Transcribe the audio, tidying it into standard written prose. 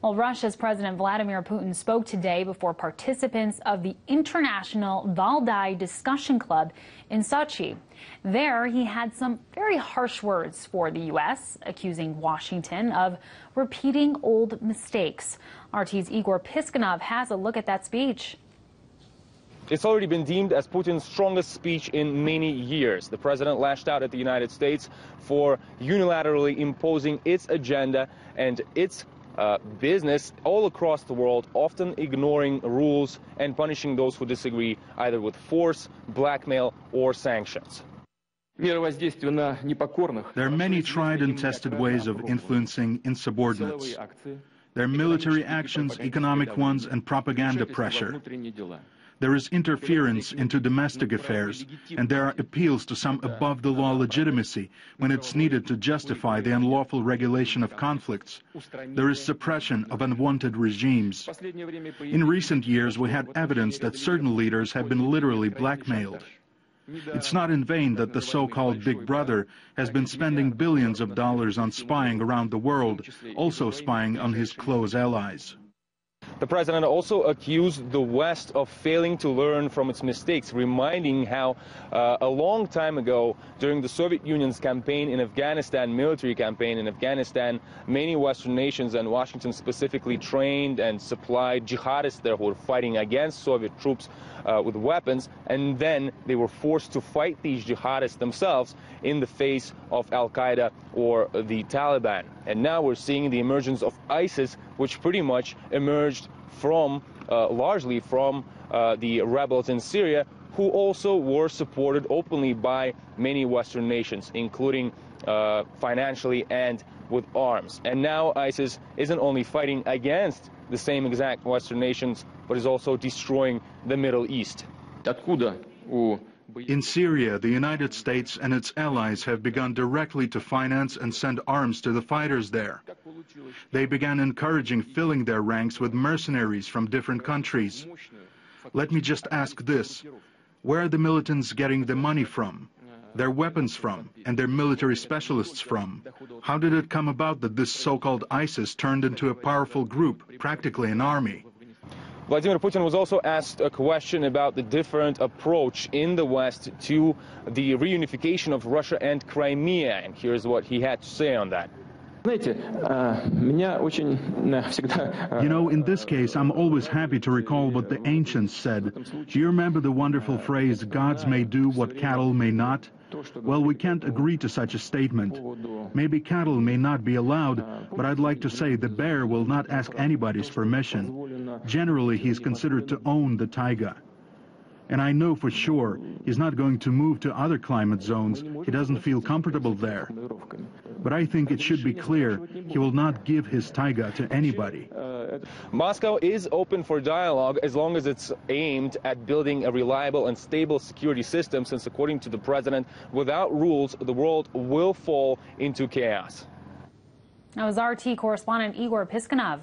Well, Russia's President Vladimir Putin spoke today before participants of the International Valdai Discussion Club in Sochi. There, he had some very harsh words for the U.S., accusing Washington of repeating old mistakes. RT's Igor Piskunov has a look at that speech. It's already been deemed as Putin's strongest speech in many years. The president lashed out at the United States for unilaterally imposing its agenda and its business all across the world, often ignoring rules and punishing those who disagree either with force, blackmail, or sanctions. There are many tried and tested ways of influencing insubordinates. There are military actions, economic ones, and propaganda pressure. There is interference into domestic affairs, and there are appeals to some above-the-law legitimacy when it's needed to justify the unlawful regulation of conflicts. There is suppression of unwanted regimes. In recent years, we had evidence that certain leaders have been literally blackmailed. It's not in vain that the so-called Big Brother has been spending billions of dollars on spying around the world, also spying on his close allies. The president also accused the West of failing to learn from its mistakes, reminding how a long time ago, during the Soviet Union's campaign in Afghanistan, military campaign in Afghanistan, many Western nations and Washington specifically trained and supplied jihadists there who were fighting against Soviet troops with weapons, and then they were forced to fight these jihadists themselves in the face of Al-Qaeda or the Taliban. And now we're seeing the emergence of ISIS, which pretty much emerged from, largely from the rebels in Syria, who also were supported openly by many Western nations, including financially and with arms. And now ISIS isn't only fighting against the same exact Western nations, but is also destroying the Middle East. In Syria, the United States and its allies have begun directly to finance and send arms to the fighters there. They began encouraging filling their ranks with mercenaries from different countries. Let me just ask this: where are the militants getting the money from, their weapons from, and their military specialists from? How did it come about that this so-called ISIS turned into a powerful group, practically an army? Vladimir Putin was also asked a question about the different approach in the West to the reunification of Russia and Crimea, and here's what he had to say on that. You know, in this case, I'm always happy to recall what the ancients said. Do you remember the wonderful phrase, "Gods may do what cattle may not"? Well, we can't agree to such a statement. Maybe cattle may not be allowed, but I'd like to say the bear will not ask anybody's permission. Generally, he's considered to own the taiga. And I know for sure he's not going to move to other climate zones. He doesn't feel comfortable there. But I think it should be clear he will not give his taiga to anybody. Moscow is open for dialogue as long as it's aimed at building a reliable and stable security system, since according to the president, without rules, the world will fall into chaos. That was RT correspondent Igor Piskunov.